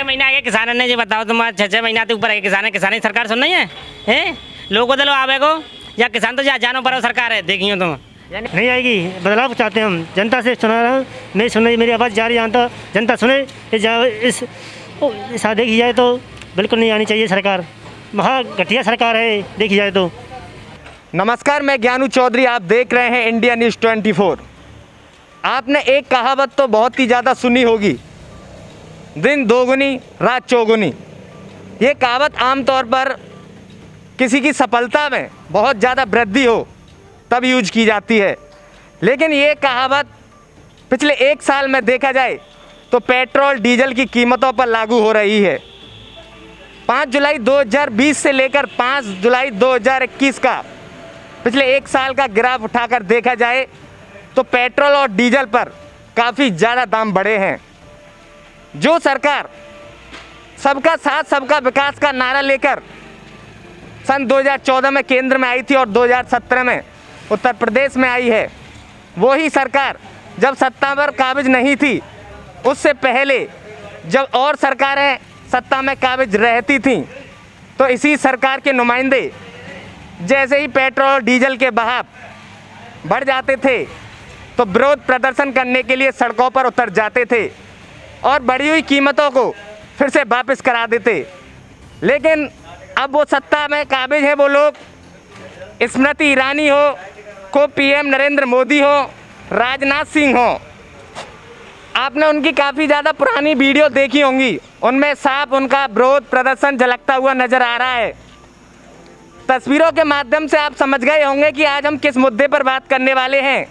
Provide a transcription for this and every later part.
महीने आगे किसान ने जो बताओ तुम 6 महीना तो ऊपर है किसान ही सरकार सुन नहीं है लोगों को दलो आवे को या किसान तो जानो पर सरकार है देखियो तुम नहीं आएगी। बदलाव चाहते हैं हम, जनता से सुना रहा हूँ, नहीं सुन रही, मेरी आवाज़ जा रही है तो जनता सुने। इस देखी जाए तो बिल्कुल नहीं आनी चाहिए सरकार, महा घटिया सरकार है देखी जाए तो। नमस्कार, मैं ज्ञानू चौधरी, आप देख रहे हैं इंडिया न्यूज़ 24। आपने एक कहावत तो बहुत ही ज़्यादा सुनी होगी, दिन दोगुनी रात चौगुनी। ये कहावत आमतौर पर किसी की सफलता में बहुत ज़्यादा वृद्धि हो तब यूज की जाती है, लेकिन ये कहावत पिछले 1 साल में देखा जाए तो पेट्रोल डीजल की कीमतों पर लागू हो रही है। 5 जुलाई 2020 से लेकर 5 जुलाई 2021 का पिछले 1 साल का ग्राफ उठाकर देखा जाए तो पेट्रोल और डीजल पर काफ़ी ज़्यादा दाम बढ़े हैं। जो सरकार सबका साथ सबका विकास का नारा लेकर सन 2014 में केंद्र में आई थी और 2017 में उत्तर प्रदेश में आई है, वही सरकार जब सत्ता पर काबिज नहीं थी उससे पहले जब और सरकारें सत्ता में काबिज रहती थीं तो इसी सरकार के नुमाइंदे जैसे ही पेट्रोल डीजल के बहाव बढ़ जाते थे तो विरोध प्रदर्शन करने के लिए सड़कों पर उतर जाते थे और बढ़ी हुई कीमतों को फिर से वापस करा देते। लेकिन अब वो सत्ता में काबिज हैं वो लोग, स्मृति ईरानी हो, को पीएम नरेंद्र मोदी हो, राजनाथ सिंह हो। आपने उनकी काफ़ी ज़्यादा पुरानी वीडियो देखी होंगी, उनमें साफ उनका विरोध प्रदर्शन झलकता हुआ नज़र आ रहा है। तस्वीरों के माध्यम से आप समझ गए होंगे कि आज हम किस मुद्दे पर बात करने वाले हैं,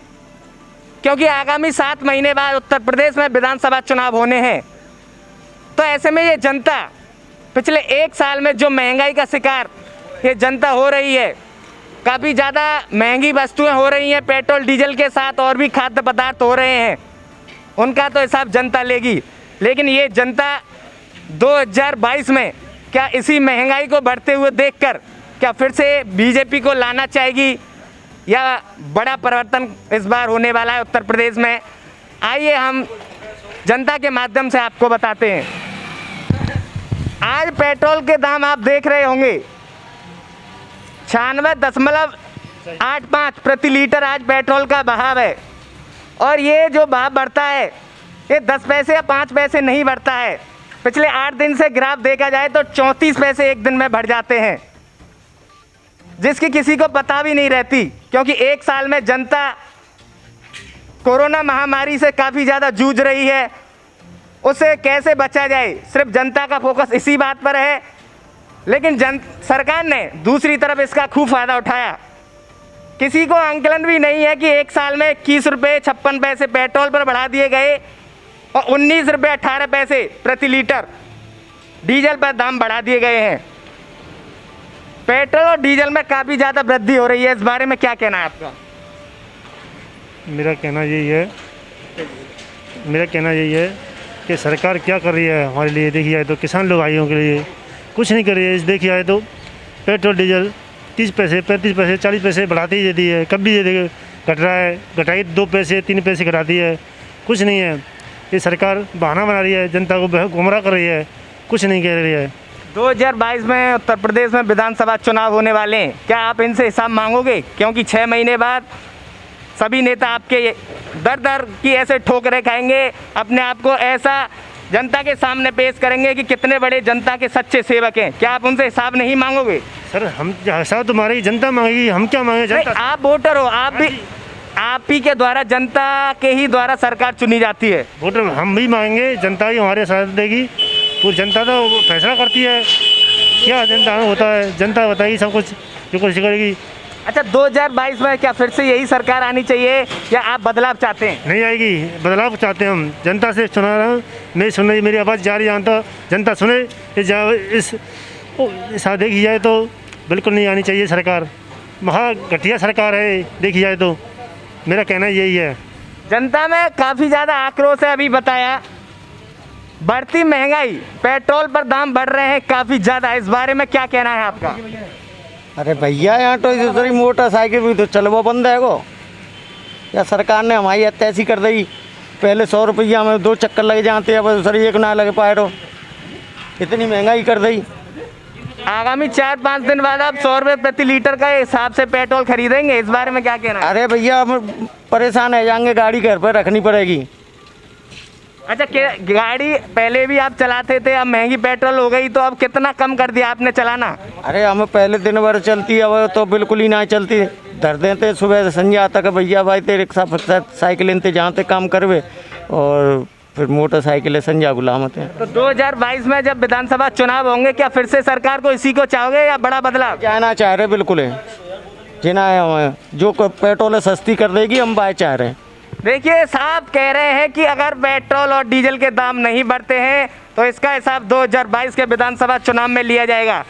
क्योंकि आगामी 7 महीने बाद उत्तर प्रदेश में विधानसभा चुनाव होने हैं। तो ऐसे में ये जनता पिछले 1 साल में जो महंगाई का शिकार ये जनता हो रही है, काफ़ी ज़्यादा महंगी वस्तुएं हो रही हैं, पेट्रोल डीजल के साथ और भी खाद्य पदार्थ हो रहे हैं, उनका तो हिसाब जनता लेगी। लेकिन ये जनता 2022 में क्या इसी महंगाई को बढ़ते हुए देखकर क्या फिर से बीजेपी को लाना चाहेगी या बड़ा परिवर्तन इस बार होने वाला है उत्तर प्रदेश में? आइए हम जनता के माध्यम से आपको बताते हैं। आज पेट्रोल के दाम आप देख रहे होंगे 96.85 प्रति लीटर आज पेट्रोल का बहाव है, और ये जो भाव बढ़ता है ये 10 पैसे या 5 पैसे नहीं बढ़ता है। पिछले 8 दिन से ग्राफ देखा जाए तो 34 पैसे एक दिन में बढ़ जाते हैं, जिसकी किसी को पता भी नहीं रहती, क्योंकि 1 साल में जनता कोरोना महामारी से काफ़ी ज़्यादा जूझ रही है। उससे कैसे बचा जाए, सिर्फ जनता का फोकस इसी बात पर है। लेकिन सरकार ने दूसरी तरफ इसका खूब फ़ायदा उठाया। किसी को आंकलन भी नहीं है कि 1 साल में 21 रुपये 56 पैसे पेट्रोल पर बढ़ा दिए गए और 19 रुपये 18 पैसे प्रति लीटर डीजल पर दाम बढ़ा दिए गए हैं। पेट्रोल और डीजल में काफ़ी ज़्यादा वृद्धि हो रही है, इस बारे में क्या कहना है आपका? मेरा कहना यही है कि सरकार क्या कर रही है हमारे लिए। देखी जाए तो किसान लोग भाइयों के लिए कुछ नहीं कर रही है। देखी जाए तो पेट्रोल डीजल 30 पैसे 35 पैसे 40 पैसे बढ़ाती ही देती है, कभी ये घट रहा है, घटाई 2 पैसे 3 पैसे घटाती है, कुछ नहीं है। ये सरकार बहाना बना रही है, जनता को गुमराह कर रही है, कुछ नहीं कह रही है। 2022 में उत्तर प्रदेश में विधानसभा चुनाव होने वाले हैं, क्या आप इनसे हिसाब मांगोगे? क्योंकि 6 महीने बाद सभी नेता आपके दर दर की ऐसे ठोकरें खाएंगे, अपने आप को ऐसा जनता के सामने पेश करेंगे कि कितने बड़े जनता के सच्चे सेवक हैं। क्या आप उनसे हिसाब नहीं मांगोगे? सर हम हिसाब तुम्हारी जनता मांगेगी, हम क्या मांगे? जनता आप वोटर हो, आप ही के द्वारा, जनता के ही द्वारा सरकार चुनी जाती है। वोटर हम भी मांगेंगे, जनता ही हमारे साथ देगी। पूरी जनता तो फैसला करती है, क्या जनता होता है, जनता बताएगी सब कुछ जो कुछ करेगी। अच्छा, 2022 में क्या फिर से यही सरकार आनी चाहिए या आप बदलाव चाहते हैं? नहीं आएगी, बदलाव चाहते हैं हम। जनता से सुना रहा हूँ, नहीं सुन रही, मेरी आवाज़ जा रही है तो जनता सुने। इस देखी जाए तो बिल्कुल नहीं आनी चाहिए सरकार, महा घटिया सरकार है देखी जाए तो। मेरा कहना यही है। जनता में काफ़ी ज़्यादा आक्रोश है। अभी बताया बढ़ती महंगाई, पेट्रोल पर दाम बढ़ रहे हैं काफ़ी ज़्यादा, इस बारे में क्या कहना है आपका? अरे भैया यहाँ तो दूसरी मोटरसाइकिल भी तो चलवा बंद है को, या सरकार ने हमारी अत्याची कर दी। पहले 100 रुपया में 2 चक्कर लग जाते हैं, अब दूसरी 1 ना लग पाए तो इतनी महंगाई कर दी। आगामी 4-5 दिन बाद आप 100 रुपये प्रति लीटर का हिसाब से पेट्रोल खरीदेंगे, इस बारे में क्या कहना है? अरे भैया हम परेशान हो जाएंगे, गाड़ी घर पर रखनी पड़ेगी। अच्छा, गाड़ी पहले भी आप चलाते थे, अब महंगी पेट्रोल हो गई तो अब कितना कम कर दिया आपने चलाना? अरे हम पहले दिन भर चलती, अब तो बिल्कुल ही ना चलती। धर देते सुबह से संझा तक, भैया भाई ते रिक्शा साइकिल इनते जहाँ ते काम करवे और फिर मोटरसाइकिल संझा गुलामत है। तो 2022 में जब विधानसभा चुनाव होंगे, क्या फिर से सरकार को इसी को चाहोगे या बड़ा बदलाव? जाना चाह रहे बिल्कुल है, जिना है हमें जो पेट्रोल सस्ती कर देगी हम बाय चाह रहे हैं। देखिए, साहब कह रहे हैं कि अगर पेट्रोल और डीजल के दाम नहीं बढ़ते हैं तो इसका हिसाब 2022 के विधानसभा चुनाव में लिया जाएगा।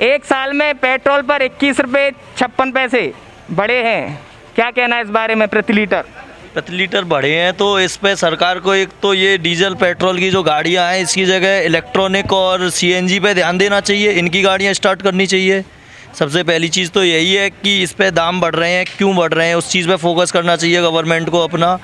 एक साल में पेट्रोल पर 21 रुपये 56 पैसे बढ़े हैं, क्या कहना है इस बारे में? प्रति लीटर बढ़े हैं तो इस पे सरकार को एक तो ये डीजल पेट्रोल की जो गाड़ियां हैं इसकी जगह इलेक्ट्रॉनिक और सीएनजी पे ध्यान देना चाहिए, इनकी गाड़ियां स्टार्ट करनी चाहिए। सबसे पहली चीज़ तो यही है कि इस पे दाम बढ़ रहे हैं, क्यों बढ़ रहे हैं, उस चीज़ पे फोकस करना चाहिए गवर्नमेंट को अपना।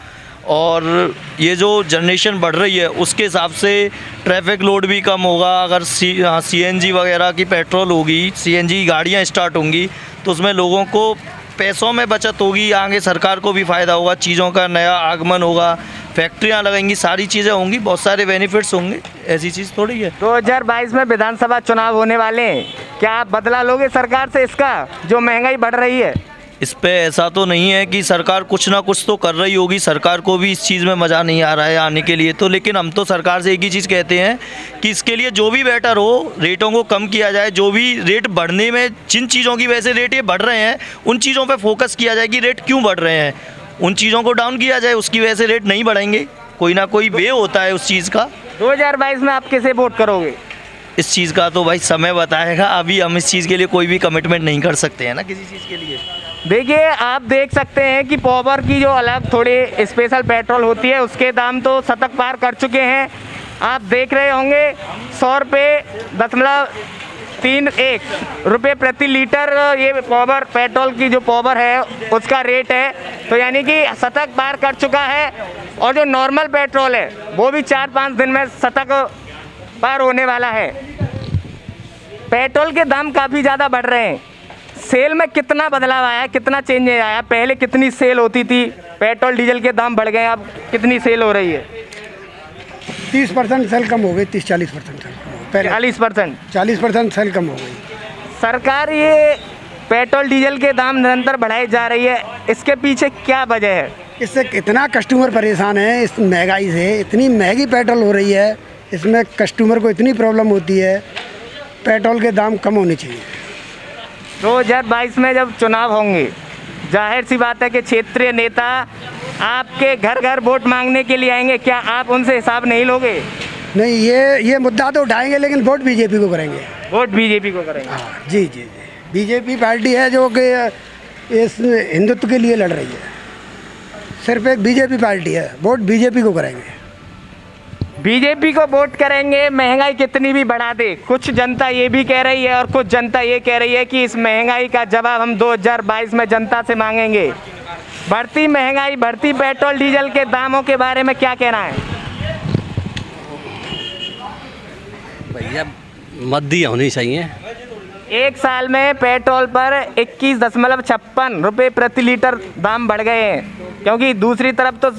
और ये जो जनरेशन बढ़ रही है उसके हिसाब से ट्रैफिक लोड भी कम होगा। अगर सीएनजी वगैरह की पेट्रोल होगी, सीएनजी गाड़ियाँ स्टार्ट होंगी तो उसमें लोगों को पैसों में बचत होगी, आगे सरकार को भी फ़ायदा होगा, चीज़ों का नया आगमन होगा, फैक्ट्रियां लगेंगी, सारी चीज़ें होंगी, बहुत सारे बेनिफिट्स होंगे। ऐसी चीज़ थोड़ी है। 2022 में विधानसभा चुनाव होने वाले हैं, क्या आप बदला लोगे सरकार से इसका जो महंगाई बढ़ रही है? इस पे ऐसा तो नहीं है कि सरकार कुछ ना कुछ तो कर रही होगी, सरकार को भी इस चीज़ में मज़ा नहीं आ रहा है आने के लिए तो। लेकिन हम तो सरकार से एक ही चीज़ कहते हैं कि इसके लिए जो भी बेटर हो, रेटों को कम किया जाए। जो भी रेट बढ़ने में, जिन चीज़ों की वजह से रेट ये बढ़ रहे हैं उन चीज़ों पे फोकस किया जाए कि रेट क्यों बढ़ रहे हैं, उन चीज़ों को डाउन किया जाए, उसकी वजह से रेट नहीं बढ़ेंगे। कोई ना कोई वे होता है उस चीज़ का। 2022 में आप किसे वोट करोगे? इस चीज़ का तो भाई समय बताएगा, अभी हम इस चीज़ के लिए कोई भी कमिटमेंट नहीं कर सकते हैं ना किसी चीज़ के लिए। देखिए, आप देख सकते हैं कि पावर की जो अलग थोड़ी स्पेशल पेट्रोल होती है उसके दाम तो शतक पार कर चुके हैं। आप देख रहे होंगे 100.31 रुपये प्रति लीटर ये पावर पेट्रोल की जो पावर है उसका रेट है, तो यानी कि शतक पार कर चुका है। और जो नॉर्मल पेट्रोल है वो भी 4-5 दिन में शतक पार होने वाला है। पेट्रोल के दाम काफ़ी ज़्यादा बढ़ रहे हैं। सेल में कितना बदलाव आया, कितना चेंज आया? पहले कितनी सेल होती थी, पेट्रोल डीजल के दाम बढ़ गए, अब कितनी सेल हो रही है? 30% सेल कम हो गई, 30-40% पहले 40% सेल कम हो गई। सरकार ये पेट्रोल डीजल के दाम निरंतर बढ़ाई जा रही है, इसके पीछे क्या वजह है? इससे कितना कस्टमर परेशान है, इस महंगाई से इतनी महंगी पेट्रोल हो रही है, इसमें कस्टमर को इतनी प्रॉब्लम होती है। पेट्रोल के दाम कम होने चाहिए। 2022 में जब चुनाव होंगे, जाहिर सी बात है कि क्षेत्रीय नेता आपके घर घर वोट मांगने के लिए आएंगे, क्या आप उनसे हिसाब नहीं लोगे? नहीं, ये मुद्दा तो उठाएंगे लेकिन वोट बीजेपी को करेंगे। वोट बीजेपी को करेंगे? हाँ जी जी जी, बीजेपी पार्टी है जो कि इस हिंदुत्व के लिए लड़ रही है। सिर्फ एक बीजेपी पार्टी है, वोट बीजेपी को करेंगे। बीजेपी को वोट करेंगे, महंगाई कितनी भी बढ़ा दे। कुछ जनता ये भी कह रही है और कुछ जनता ये कह रही है कि इस महंगाई का जवाब हम 2022 में जनता से मांगेंगे। बढ़ती महंगाई, बढ़ती पेट्रोल डीजल के दामों के बारे में क्या कहना है? भैया मद्दी होनी चाहिए। एक साल में पेट्रोल पर 21.56 रुपये प्रति लीटर दाम बढ़ गए हैं, क्योंकि दूसरी तरफ तो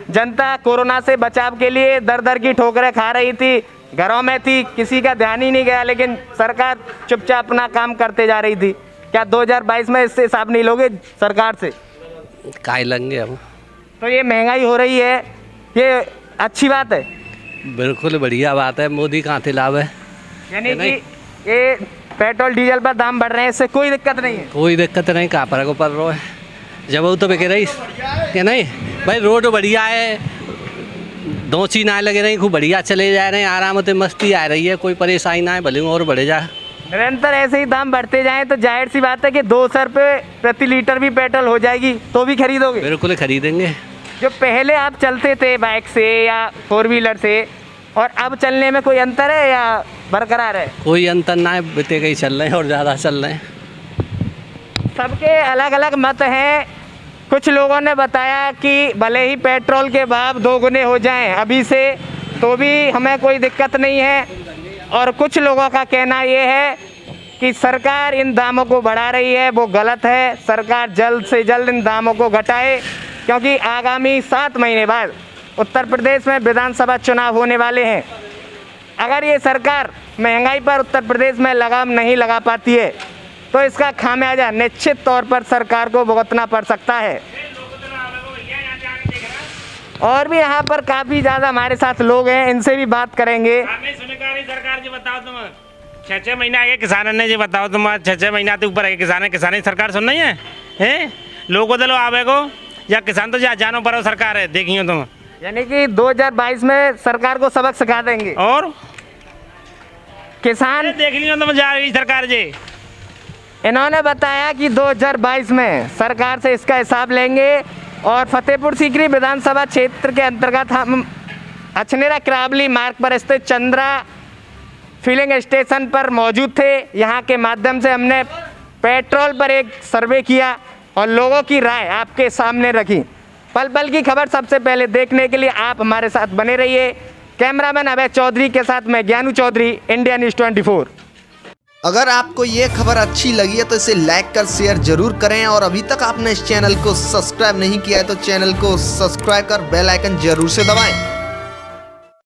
जनता कोरोना से बचाव के लिए दर दर की ठोकरें खा रही थी, घरों में थी, किसी का ध्यान ही नहीं गया, लेकिन सरकार चुपचाप अपना काम करते जा रही थी। क्या 2022 में इससे हिसाब नहीं लोगे सरकार से? काय लेंगे हम। तो ये महंगाई हो रही है, ये अच्छी बात है? बिल्कुल बढ़िया बात है, मोदी कहाँ थे लाभ है। यानी कि ये पेट्रोल डीजल पर दाम बढ़ रहे हैं, इससे कोई दिक्कत नहीं है? कोई दिक्कत नहीं, कहाँ पर को पड़ रहा है जब वो तो बिके रही क्या नहीं भाई। रोड बढ़िया है, दो चीज ना लगे रही, खूब बढ़िया चले जा रहे हैं, आराम से मस्ती आ रही है, कोई परेशानी ना है, भले और बढ़े जाए। निरंतर ऐसे ही दाम बढ़ते जाएं तो जाहिर सी बात है कि 200 रुपये प्रति लीटर भी पेट्रोल हो जाएगी तो भी खरीदोगे? बिल्कुल खरीदेंगे। जो पहले आप चलते थे बाइक से या 4 व्हीलर से और अब चलने में कोई अंतर है या बरकरार है? कोई अंतर ना है, बिते गई चल रहे हैं और ज़्यादा चल रहे हैं। सबके अलग अलग मत हैं। कुछ लोगों ने बताया कि भले ही पेट्रोल के भाव 2 गुने हो जाएं अभी से तो भी हमें कोई दिक्कत नहीं है, और कुछ लोगों का कहना ये है कि सरकार इन दामों को बढ़ा रही है, वो गलत है। सरकार जल्द से जल्द इन दामों को घटाए, क्योंकि आगामी 7 महीने बाद उत्तर प्रदेश में विधानसभा चुनाव होने वाले हैं। अगर ये सरकार महंगाई पर उत्तर प्रदेश में लगाम नहीं लगा पाती है तो इसका खामियाजा निश्चित तौर पर सरकार को भुगतना पड़ सकता है। और भी यहाँ पर काफ़ी ज़्यादा हमारे साथ लोग हैं, इनसे भी बात करेंगे। सरकार जी बताओ तुम 6 महीना आगे किसान ने जी बताओ तुम 6 महीना तो ऊपर है किसान ही सरकार सुन नहीं है हैं लोगों दलो आवे को या किसान तो जानो पर सरकार है देखियो तुम। यानी कि 2022 में सरकार को सबक सिखा देंगे और किसान। देख लियो तुम जा रही सरकार जी। इन्होंने बताया कि 2022 में सरकार से इसका हिसाब लेंगे। और फतेहपुर सीकरी विधानसभा क्षेत्र के अंतर्गत हम अछनेरा करावली मार्ग पर स्थित चंद्रा फिलिंग स्टेशन पर मौजूद थे। यहाँ के माध्यम से हमने पेट्रोल पर एक सर्वे किया और लोगों की राय आपके सामने रखी। पल पल की खबर सबसे पहले देखने के लिए आप हमारे साथ बने रहिए। कैमरामैन अभय चौधरी के साथ मैं ज्ञानू चौधरी, इंडिया न्यूज़ 24। अगर आपको ये खबर अच्छी लगी है तो इसे लाइक कर शेयर जरूर करें, और अभी तक आपने इस चैनल को सब्सक्राइब नहीं किया है तो चैनल को सब्सक्राइब कर बेल आइकन जरूर से दबाएं।